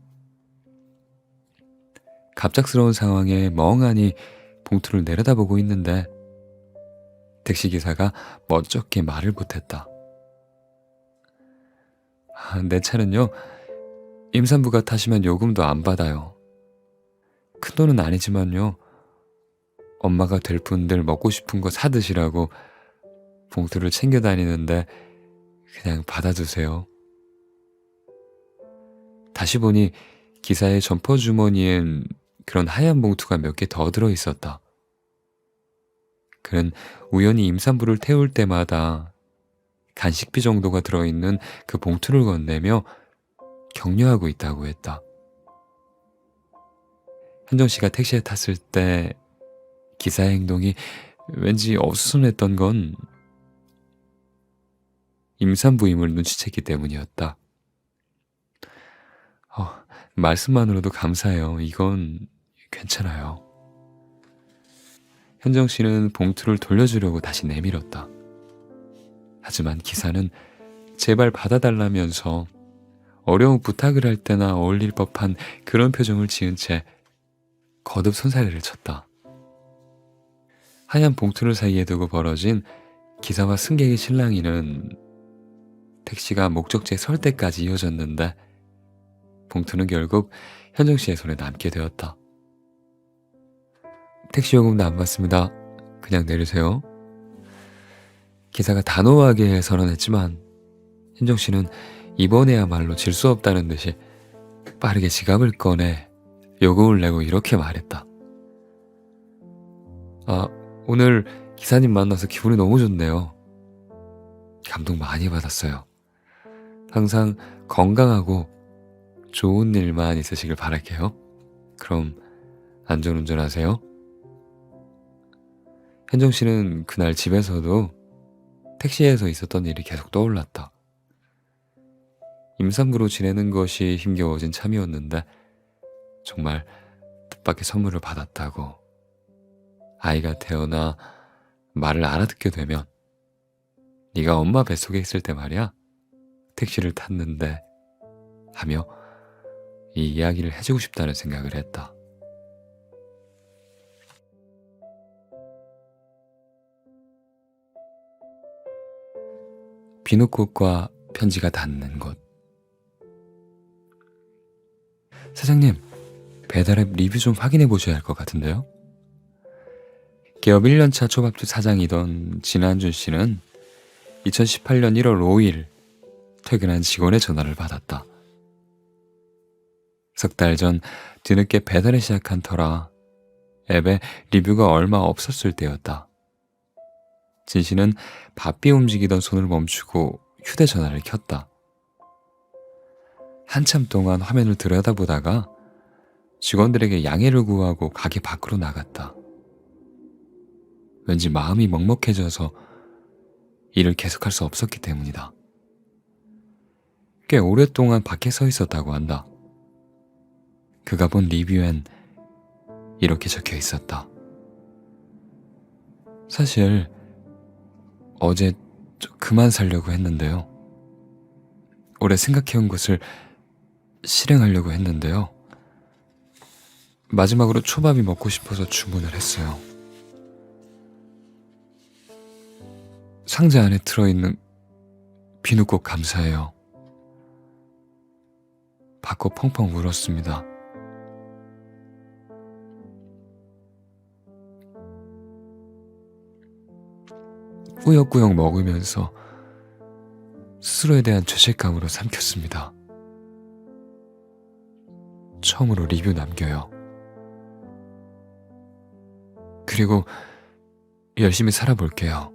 [SPEAKER 1] 갑작스러운 상황에 멍하니 봉투를 내려다보고 있는데 택시기사가 멋쩍게 말을 보탰다. 내 차는요, 임산부가 타시면 요금도 안 받아요. 큰돈은 아니지만요, 엄마가 될 분들 먹고 싶은 거 사드시라고 봉투를 챙겨 다니는데 그냥 받아두세요. 다시 보니 기사의 점퍼 주머니엔 그런 하얀 봉투가 몇 개 더 들어있었다. 그는 우연히 임산부를 태울 때마다 간식비 정도가 들어있는 그 봉투를 건네며 격려하고 있다고 했다. 현정 씨가 택시에 탔을 때 기사의 행동이 왠지 어수선했던 건 임산부임을 눈치챘기 때문이었다. 말씀만으로도 감사해요. 이건 괜찮아요. 현정 씨는 봉투를 돌려주려고 다시 내밀었다. 하지만 기사는 제발 받아달라면서 어려운 부탁을 할 때나 어울릴 법한 그런 표정을 지은 채 거듭 손사래를 쳤다. 하얀 봉투를 사이에 두고 벌어진 기사와 승객의 실랑이는 택시가 목적지에 설 때까지 이어졌는데 봉투는 결국 현정 씨의 손에 남게 되었다. 택시 요금도 안 받습니다. 그냥 내리세요. 기사가 단호하게 선언했지만 현정 씨는 이번에야말로 질 수 없다는 듯이 빠르게 지갑을 꺼내 요금을 내고 이렇게 말했다. 오늘 기사님 만나서 기분이 너무 좋네요. 감동 많이 받았어요. 항상 건강하고 좋은 일만 있으시길 바랄게요. 그럼 안전운전하세요. 현정 씨는 그날 집에서도 택시에서 있었던 일이 계속 떠올랐다. 임산부로 지내는 것이 힘겨워진 참이었는데 정말 뜻밖의 선물을 받았다고, 아이가 태어나 말을 알아듣게 되면 네가 엄마 뱃속에 있을 때 말이야, 택시를 탔는데 하며 이 이야기를 해주고 싶다는 생각을 했다. 비누꽃과 편지가 닿는 곳. 사장님, 배달앱 리뷰 좀 확인해 보셔야 할 것 같은데요. 기업 1년차 초밥집 사장이던 진한준 씨는 2018년 1월 5일 퇴근한 직원의 전화를 받았다. 석 달 전 뒤늦게 배달을 시작한 터라 앱에 리뷰가 얼마 없었을 때였다. 진 씨는 바삐 움직이던 손을 멈추고 휴대전화를 켰다. 한참 동안 화면을 들여다보다가 직원들에게 양해를 구하고 가게 밖으로 나갔다. 왠지 마음이 먹먹해져서 일을 계속할 수 없었기 때문이다. 꽤 오랫동안 밖에 서 있었다고 한다. 그가 본 리뷰엔 이렇게 적혀 있었다. 사실 어제 좀 그만 살려고 했는데요. 오래 생각해온 것을 실행하려고 했는데요. 마지막으로 초밥이 먹고 싶어서 주문을 했어요. 상자 안에 들어있는 비누꽃 감사해요. 받고 펑펑 울었습니다. 꾸역꾸역 먹으면서 스스로에 대한 죄책감으로 삼켰습니다. 처음으로 리뷰 남겨요. 그리고 열심히 살아볼게요.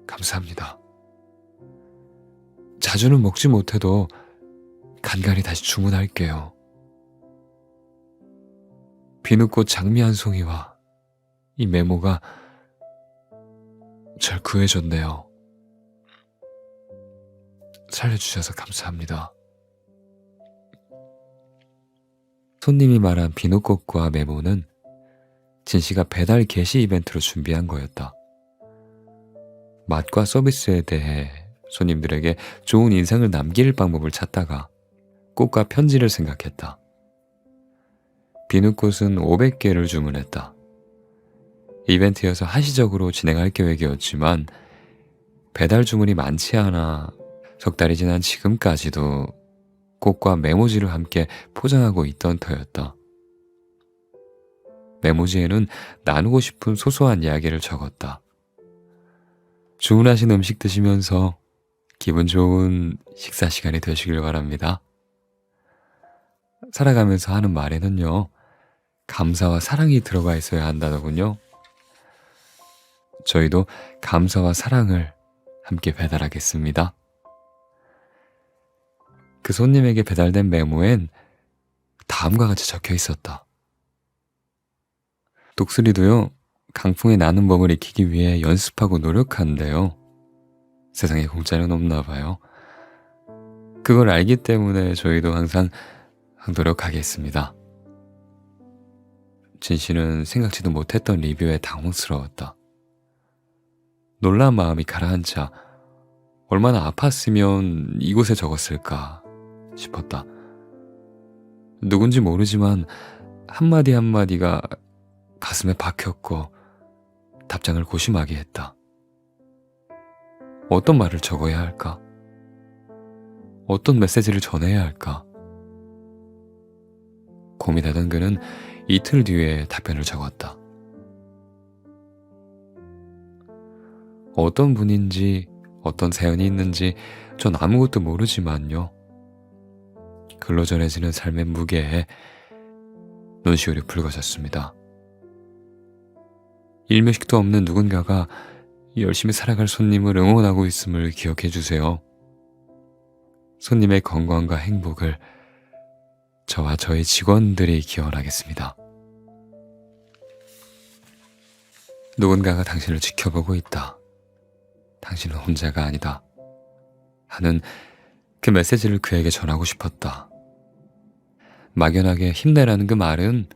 [SPEAKER 1] 감사합니다. 자주는 먹지 못해도 간간히 다시 주문할게요. 비누꽃 장미 한 송이와 이 메모가 절 구해줬네요. 살려주셔서 감사합니다. 손님이 말한 비누꽃과 메모는 진 씨가 배달 게시 이벤트로 준비한 거였다. 맛과 서비스에 대해 손님들에게 좋은 인상을 남길 방법을 찾다가 꽃과 편지를 생각했다. 비누꽃은 500개를 주문했다. 이벤트여서 한시적으로 진행할 계획이었지만 배달 주문이 많지 않아 석 달이 지난 지금까지도 꽃과 메모지를 함께 포장하고 있던 터였다. 메모지에는 나누고 싶은 소소한 이야기를 적었다. 주문하신 음식 드시면서 기분 좋은 식사 시간이 되시길 바랍니다. 살아가면서 하는 말에는요, 감사와 사랑이 들어가 있어야 한다더군요. 저희도 감사와 사랑을 함께 배달하겠습니다. 그 손님에게 배달된 메모엔 다음과 같이 적혀 있었다. 독수리도요, 강풍에 나는 법을 익히기 위해 연습하고 노력한대요. 세상에 공짜는 없나 봐요. 그걸 알기 때문에 저희도 항상 노력하겠습니다. 진씨는 생각지도 못했던 리뷰에 당황스러웠다. 놀란 마음이 가라앉아 얼마나 아팠으면 이곳에 적었을까 싶었다. 누군지 모르지만 한마디 한마디가 가슴에 박혔고 답장을 고심하게 했다. 어떤 말을 적어야 할까? 어떤 메시지를 전해야 할까? 고민하던 그는 이틀 뒤에 답변을 적었다. 어떤 분인지 어떤 사연이 있는지 전 아무것도 모르지만요. 글로 전해지는 삶의 무게에 눈시울이 붉어졌습니다. 일면식도 없는 누군가가 열심히 살아갈 손님을 응원하고 있음을 기억해 주세요. 손님의 건강과 행복을 저와 저희 직원들이 기원하겠습니다. 누군가가 당신을 지켜보고 있다. 당신은 혼자가 아니다. 하는 그 메시지를 그에게 전하고 싶었다. 막연하게 힘내라는 그 말은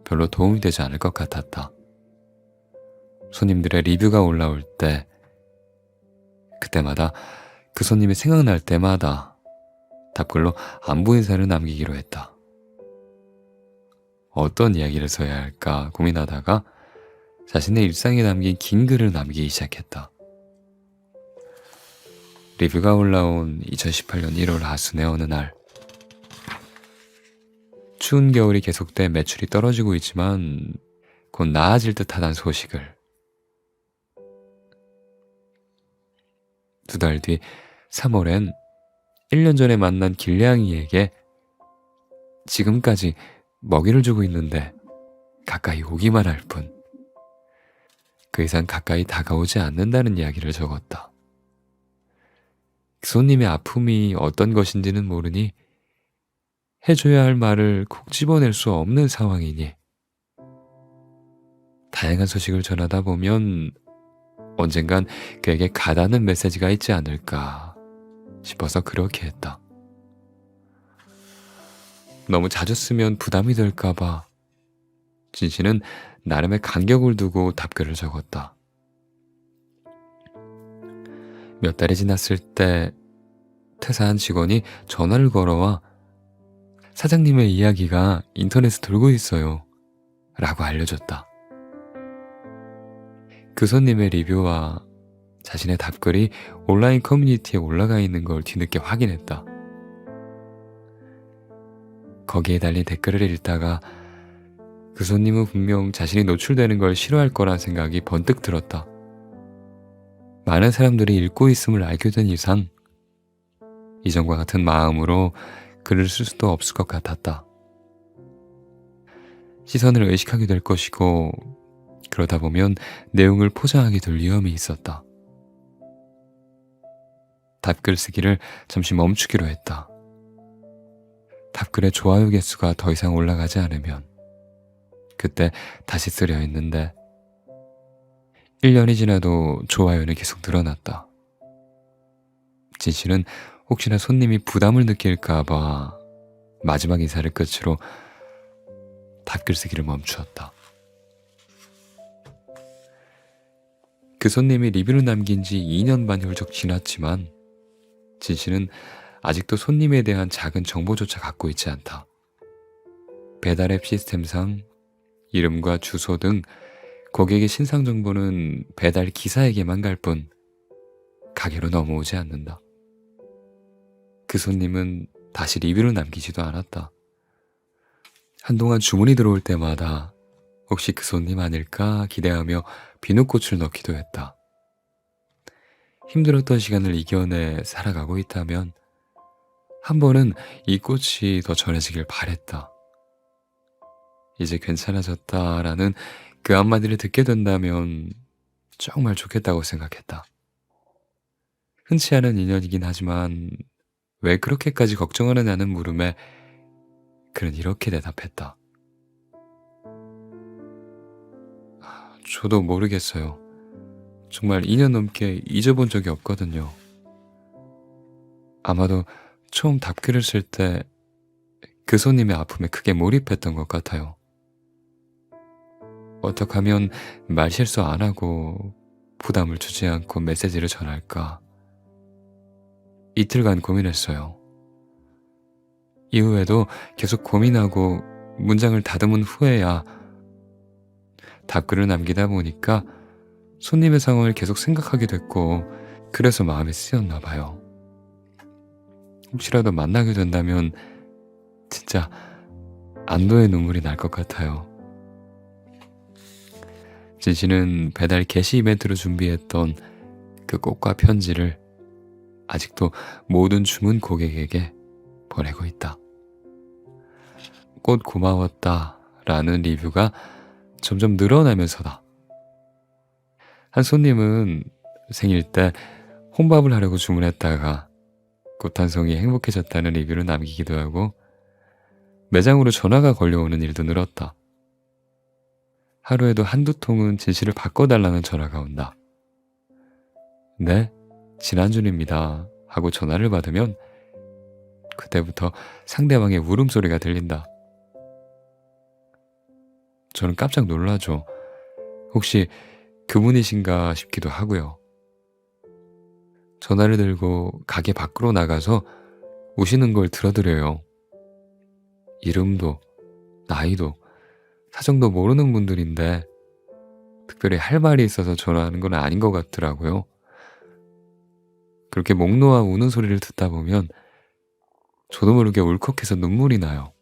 [SPEAKER 1] 별로 도움이 되지 않을 것 같았다. 손님들의 리뷰가 올라올 때, 그때마다 그 손님이 생각날 때마다 답글로 안부 인사를 남기기로 했다. 어떤 이야기를 써야 할까 고민하다가 자신의 일상에 담긴 긴 글을 남기기 시작했다. 리뷰가 올라온 2018년 1월 하순의 어느 날, 추운 겨울이 계속돼 매출이 떨어지고 있지만 곧 나아질 듯하다는 소식을, 2달 뒤 3월엔 1년 전에 만난 길냥이에게 지금까지 먹이를 주고 있는데 가까이 오기만 할 뿐, 그 이상 가까이 다가오지 않는다는 이야기를 적었다. 손님의 아픔이 어떤 것인지는 모르니 해줘야 할 말을 콕 집어낼 수 없는 상황이니 다양한 소식을 전하다 보면 언젠간 그에게 가닿는 메시지가 있지 않을까 싶어서 그렇게 했다. 너무 자주 쓰면 부담이 될까봐 진씨는 나름의 간격을 두고 답글을 적었다. 몇 달이 지났을 때 퇴사한 직원이 전화를 걸어와 사장님의 이야기가 인터넷에 돌고 있어요 라고 알려줬다. 그 손님의 리뷰와 자신의 답글이 온라인 커뮤니티에 올라가 있는 걸 뒤늦게 확인했다. 거기에 달린 댓글을 읽다가 그 손님은 분명 자신이 노출되는 걸 싫어할 거란 생각이 번뜩 들었다. 많은 사람들이 읽고 있음을 알게 된 이상 이전과 같은 마음으로 글을 쓸 수도 없을 것 같았다. 시선을 의식하게 될 것이고 그러다 보면 내용을 포장하게 될 위험이 있었다. 답글 쓰기를 잠시 멈추기로 했다. 답글의 좋아요 개수가 더 이상 올라가지 않으면 그때 다시 쓰려 했는데 1년이 지나도 좋아요는 계속 늘어났다. 진씨는 혹시나 손님이 부담을 느낄까봐 마지막 인사를 끝으로 답글 쓰기를 멈추었다. 그 손님이 리뷰를 남긴 지 2년 반 훌쩍 지났지만 진 씨는 아직도 손님에 대한 작은 정보조차 갖고 있지 않다. 배달앱 시스템상 이름과 주소 등 고객의 신상 정보는 배달 기사에게만 갈 뿐 가게로 넘어오지 않는다. 그 손님은 다시 리뷰를 남기지도 않았다. 한동안 주문이 들어올 때마다 혹시 그 손님 아닐까 기대하며 비누꽃을 넣기도 했다. 힘들었던 시간을 이겨내 살아가고 있다면 한 번은 이 꽃이 더 전해지길 바랬다. 이제 괜찮아졌다라는 그 한마디를 듣게 된다면 정말 좋겠다고 생각했다. 흔치 않은 인연이긴 하지만 왜 그렇게까지 걱정하느냐는 물음에 그는 이렇게 대답했다. 저도 모르겠어요. 정말 2년 넘게 잊어본 적이 없거든요. 아마도 처음 답글을 쓸 때 그 손님의 아픔에 크게 몰입했던 것 같아요. 어떻게 하면 말실수 안 하고 부담을 주지 않고 메시지를 전할까? 이틀간 고민했어요. 이후에도 계속 고민하고 문장을 다듬은 후에야 답글을 남기다 보니까 손님의 상황을 계속 생각하게 됐고 그래서 마음이 쓰였나 봐요. 혹시라도 만나게 된다면 진짜 안도의 눈물이 날 것 같아요. 진 씨는 배달 게시 이벤트로 준비했던 그 꽃과 편지를 아직도 모든 주문 고객에게 보내고 있다. 꽃 고마웠다 라는 리뷰가 점점 늘어나면서다. 한 손님은 생일 때 혼밥을 하려고 주문했다가 꽃 한 송이 행복해졌다는 리뷰를 남기기도 하고 매장으로 전화가 걸려오는 일도 늘었다. 하루에도 한두 통은 진 씨를 바꿔달라는 전화가 온다. 네, 진한준입니다 하고 전화를 받으면 그때부터 상대방의 울음소리가 들린다. 저는 깜짝 놀라죠. 혹시 그분이신가 싶기도 하고요. 전화를 들고 가게 밖으로 나가서 우시는 걸 들어드려요. 이름도 나이도 사정도 모르는 분들인데 특별히 할 말이 있어서 전화하는 건 아닌 것 같더라고요. 그렇게 목 놓아 우는 소리를 듣다 보면 저도 모르게 울컥해서 눈물이 나요.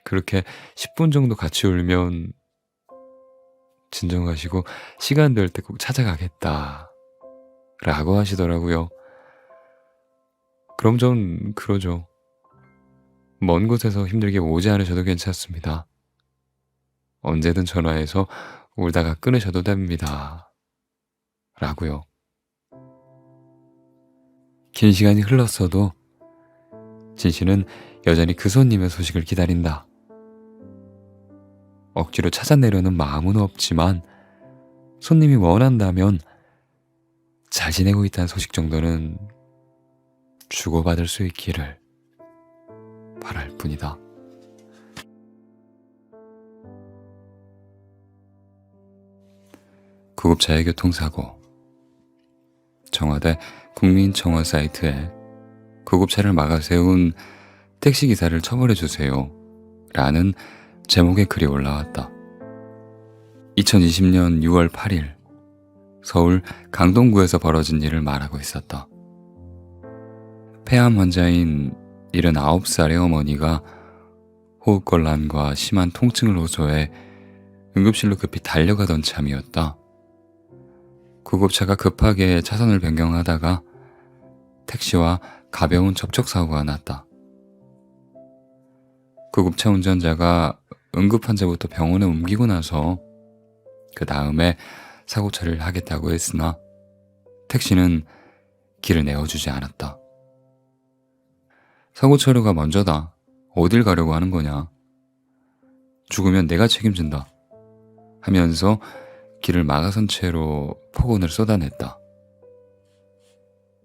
[SPEAKER 1] 그렇게 10분 정도 같이 울면 진정하시고 시간 될 때 꼭 찾아가겠다 라고 하시더라고요. 그럼 전 그러죠. 먼 곳에서 힘들게 오지 않으셔도 괜찮습니다. 언제든 전화해서 울다가 끊으셔도 됩니다. 라고요. 긴 시간이 흘렀어도 진 씨는 여전히 그 손님의 소식을 기다린다. 억지로 찾아내려는 마음은 없지만 손님이 원한다면 잘 지내고 있다는 소식 정도는 주고받을 수 있기를 바랄 뿐이다. 구급차의 교통사고. 청와대 국민청원 사이트에 구급차를 막아 세운 택시기사를 처벌해주세요 라는 제목의 글이 올라왔다. 2020년 6월 8일 서울 강동구에서 벌어진 일을 말하고 있었다. 폐암 환자인 79살의 어머니가 호흡곤란과 심한 통증을 호소해 응급실로 급히 달려가던 참이었다. 구급차가 급하게 차선을 변경하다가 택시와 가벼운 접촉사고가 났다. 구급차 운전자가 응급환자부터 병원에 옮기고 나서 그 다음에 사고 처리를 하겠다고 했으나 택시는 길을 내어주지 않았다. 사고 처리가 먼저다. 어딜 가려고 하는 거냐. 죽으면 내가 책임진다. 하면서 길을 막아선 채로 폭언을 쏟아냈다.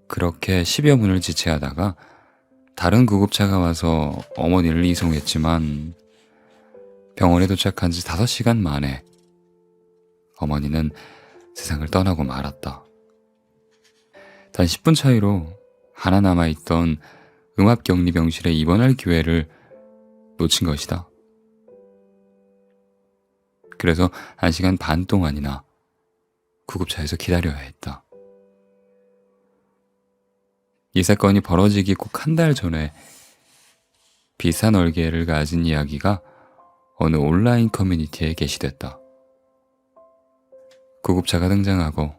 [SPEAKER 1] 그렇게 10여 분을 지체하다가 다른 구급차가 와서 어머니를 이송했지만 병원에 도착한 지 5시간 만에 어머니는 세상을 떠나고 말았다. 단 10분 차이로 하나 남아있던 음압격리병실에 입원할 기회를 놓친 것이다. 그래서 1시간 반 동안이나 구급차에서 기다려야 했다. 이 사건이 벌어지기 꼭 한 달 전에 비슷한 얼개를 가진 이야기가 어느 온라인 커뮤니티에 게시됐다. 구급차가 등장하고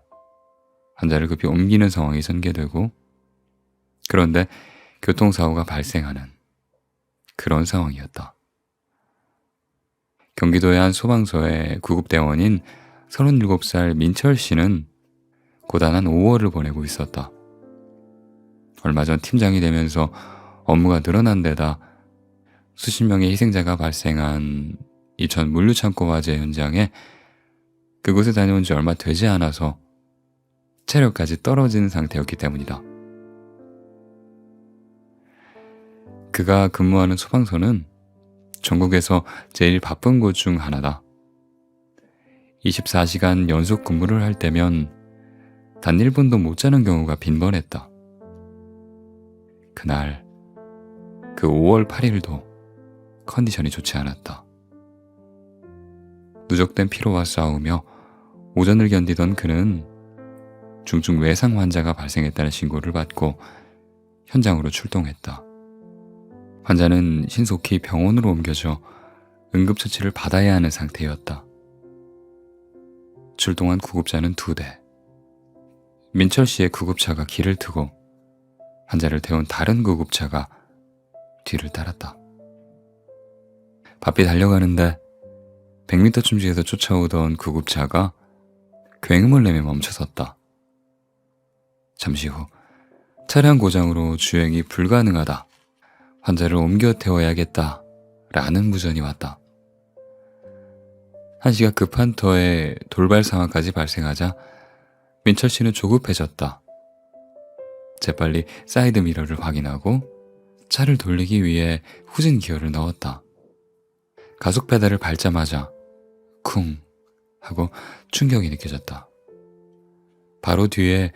[SPEAKER 1] 환자를 급히 옮기는 상황이 전개되고, 그런데 교통사고가 발생하는 그런 상황이었다. 경기도의 한 소방서의 구급대원인 37살 민철 씨는 고단한 5월을 보내고 있었다. 얼마 전 팀장이 되면서 업무가 늘어난 데다 수십 명의 희생자가 발생한 이천 물류창고 화재 현장에 그곳에 다녀온 지 얼마 되지 않아서 체력까지 떨어진 상태였기 때문이다. 그가 근무하는 소방서는 전국에서 제일 바쁜 곳 중 하나다. 24시간 연속 근무를 할 때면 단 1분도 못 자는 경우가 빈번했다. 그날 그 5월 8일도 컨디션이 좋지 않았다. 누적된 피로와 싸우며 오전을 견디던 그는 중증 외상 환자가 발생했다는 신고를 받고 현장으로 출동했다. 환자는 신속히 병원으로 옮겨져 응급처치를 받아야 하는 상태였다. 출동한 구급차는 2대. 민철 씨의 구급차가 길을 트고 환자를 태운 다른 구급차가 뒤를 따랐다. 바삐 달려가는데 100m쯤 뒤에서 쫓아오던 구급차가 굉음을 내며 멈춰섰다. 잠시 후 차량 고장으로 주행이 불가능하다. 환자를 옮겨 태워야겠다. 라는 무전이 왔다. 한시가 급한 터에 돌발 상황까지 발생하자 민철 씨는 조급해졌다. 재빨리 사이드 미러를 확인하고 차를 돌리기 위해 후진 기어를 넣었다. 가속 페달을 밟자마자 쿵 하고 충격이 느껴졌다. 바로 뒤에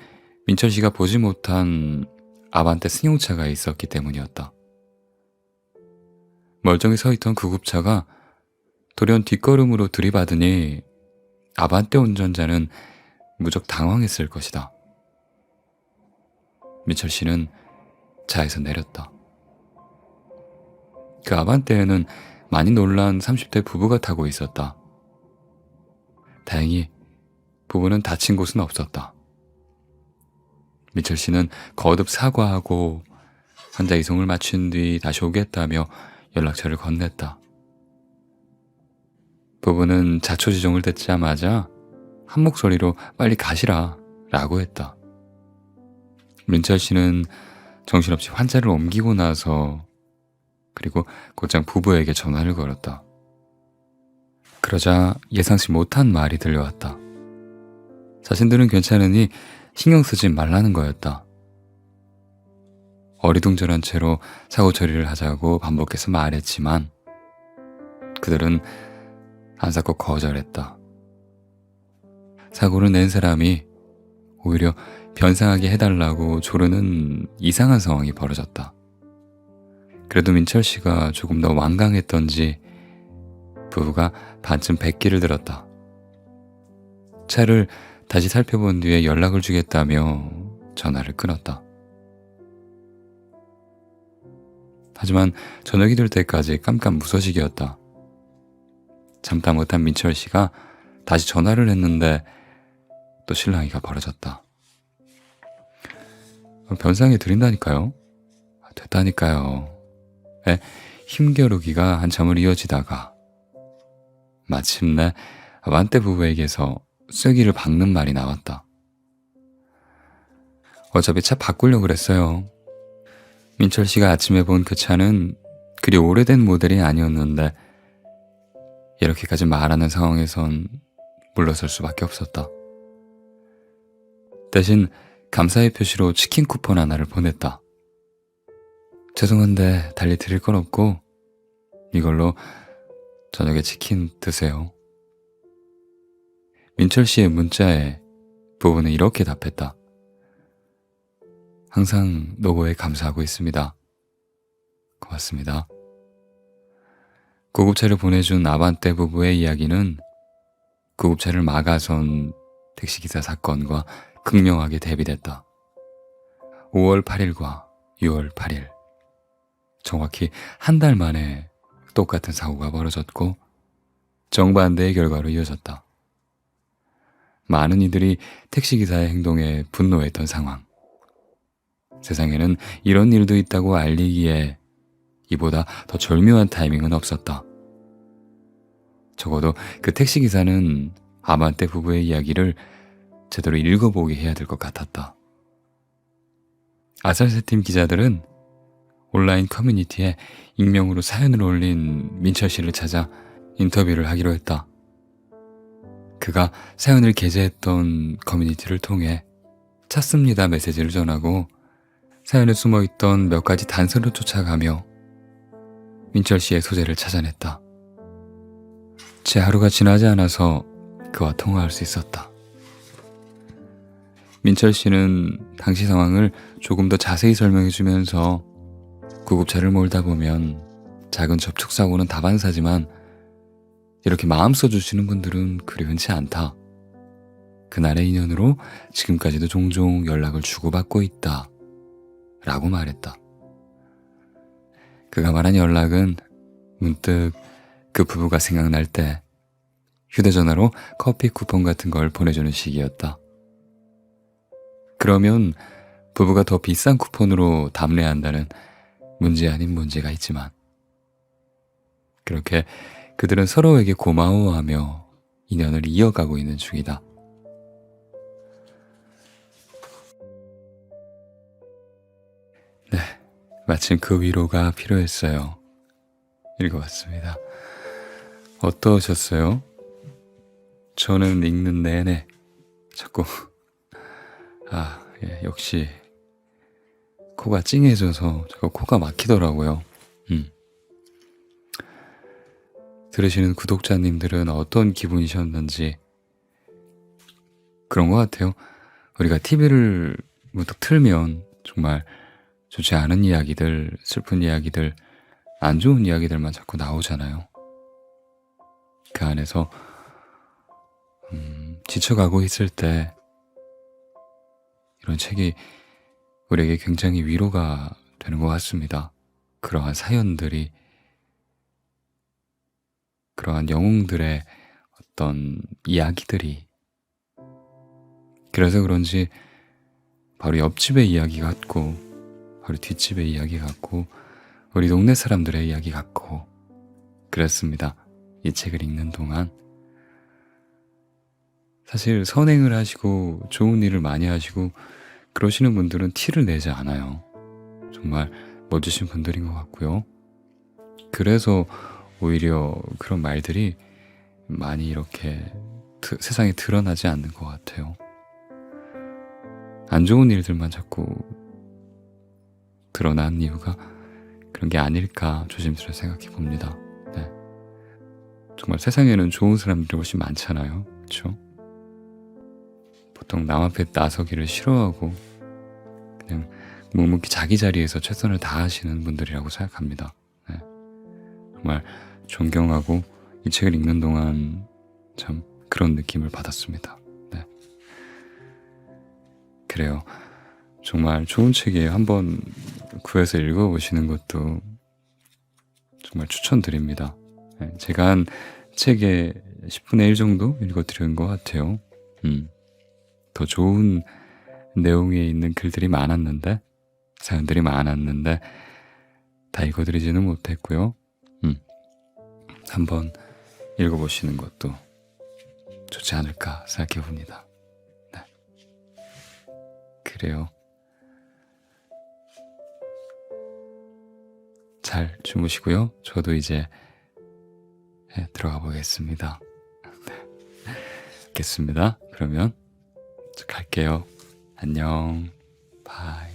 [SPEAKER 1] 민철 씨가 보지 못한 아반떼 승용차가 있었기 때문이었다. 멀쩡히 서 있던 구급차가 돌연 뒷걸음으로 들이받으니 아반떼 운전자는 무적 당황했을 것이다. 민철 씨는 차에서 내렸다. 그 아반떼에는 많이 놀란 30대 부부가 타고 있었다. 다행히 부부는 다친 곳은 없었다. 민철 씨는 거듭 사과하고 환자 이송을 마친 뒤 다시 오겠다며 연락처를 건넸다. 부부는 자초지종을 듣자마자 한 목소리로 빨리 가시라 라고 했다. 민철 씨는 정신없이 환자를 옮기고 나서 그리고 곧장 부부에게 전화를 걸었다. 그러자 예상치 못한 말이 들려왔다. 자신들은 괜찮으니 신경 쓰지 말라는 거였다. 어리둥절한 채로 사고 처리를 하자고 반복해서 말했지만 그들은 안사고 거절했다. 사고를 낸 사람이 오히려 변상하게 해달라고 조르는 이상한 상황이 벌어졌다. 그래도 민철 씨가 조금 더 완강했던지 부부가 반쯤 백기를 들었다. 차를 다시 살펴본 뒤에 연락을 주겠다며 전화를 끊었다. 하지만 저녁이 될 때까지 깜깜무소식이었다. 참다 못한 민철 씨가 다시 전화를 했는데 또 실랑이가 벌어졌다. 변상해 드린다니까요. 됐다니까요. 힘겨루기가 한참을 이어지다가 마침내 아반떼 부부에게서 쐐기를 박는 말이 나왔다. 어차피 차 바꾸려고 그랬어요. 민철 씨가 아침에 본 그 차는 그리 오래된 모델이 아니었는데 이렇게까지 말하는 상황에선 물러설 수밖에 없었다. 대신 감사의 표시로 치킨 쿠폰 하나를 보냈다. 죄송한데 달리 드릴 건 없고 이걸로 저녁에 치킨 드세요. 민철 씨의 문자에 부부는 이렇게 답했다. 항상 노고에 감사하고 있습니다. 고맙습니다. 구급차를 보내준 아반떼 부부의 이야기는 구급차를 막아선 택시기사 사건과 극명하게 대비됐다. 5월 8일과 6월 8일. 정확히 한 달 만에 똑같은 사고가 벌어졌고 정반대의 결과로 이어졌다. 많은 이들이 택시기사의 행동에 분노했던 상황. 세상에는 이런 일도 있다고 알리기에 이보다 더 절묘한 타이밍은 없었다. 적어도 그 택시기사는 아반떼 부부의 이야기를 제대로 읽어보게 해야 될 것 같았다. 아살세팀 기자들은 온라인 커뮤니티에 익명으로 사연을 올린 민철 씨를 찾아 인터뷰를 하기로 했다. 그가 사연을 게재했던 커뮤니티를 통해 찾습니다 메시지를 전하고 사연에 숨어있던 몇 가지 단서를 쫓아가며 민철 씨의 소재를 찾아냈다. 채 하루가 지나지 않아서 그와 통화할 수 있었다. 민철 씨는 당시 상황을 조금 더 자세히 설명해주면서 구급차를 몰다 보면 작은 접촉사고는 다반사지만 이렇게 마음 써주시는 분들은 그리 흔치 않다. 그날의 인연으로 지금까지도 종종 연락을 주고받고 있다. 라고 말했다. 그가 말한 연락은 문득 그 부부가 생각날 때 휴대전화로 커피 쿠폰 같은 걸 보내주는 식이었다. 그러면 부부가 더 비싼 쿠폰으로 답례한다는 문제 아닌 문제가 있지만 그렇게 그들은 서로에게 고마워하며 인연을 이어가고 있는 중이다. 네, 마침 그 위로가 필요했어요. 읽어봤습니다. 어떠셨어요? 저는 읽는 내내 자꾸 역시 코가 찡해져서 자꾸 코가 막히더라고요. 들으시는 구독자님들은 어떤 기분이셨는지 그런 것 같아요. 우리가 TV를 문득 틀면 정말 좋지 않은 이야기들, 슬픈 이야기들, 안 좋은 이야기들만 자꾸 나오잖아요. 그 안에서 지쳐가고 있을 때 이런 책이 우리에게 굉장히 위로가 되는 것 같습니다. 그러한 사연들이, 그러한 영웅들의 어떤 이야기들이, 그래서 그런지 바로 옆집의 이야기 같고 바로 뒷집의 이야기 같고 우리 동네 사람들의 이야기 같고 그랬습니다. 이 책을 읽는 동안 사실 선행을 하시고 좋은 일을 많이 하시고 그러시는 분들은 티를 내지 않아요. 정말 멋지신 분들인 것 같고요. 그래서 오히려 그런 말들이 많이 이렇게 세상에 드러나지 않는 것 같아요. 안 좋은 일들만 자꾸 드러난 이유가 그런 게 아닐까 조심스레 생각해 봅니다. 네. 정말 세상에는 좋은 사람들이 훨씬 많잖아요. 그렇죠? 보통 남 앞에 나서기를 싫어하고 그냥 묵묵히 자기 자리에서 최선을 다하시는 분들이라고 생각합니다. 네. 정말 존경하고 이 책을 읽는 동안 참 그런 느낌을 받았습니다. 네. 그래요. 정말 좋은 책이에요. 한번 구해서 읽어보시는 것도 정말 추천드립니다. 네. 제가 한 책의 10분의 1 정도 읽어드린 것 같아요. 더 좋은 내용에 있는 글들이 많았는데, 사연들이 많았는데 다 읽어드리지는 못했고요. 한번 읽어보시는 것도 좋지 않을까 생각해 봅니다. 네. 그래요. 잘 주무시고요. 저도 이제 들어가 보겠습니다. 네. 뵙겠습니다. 그러면 갈게요. 안녕. 바이.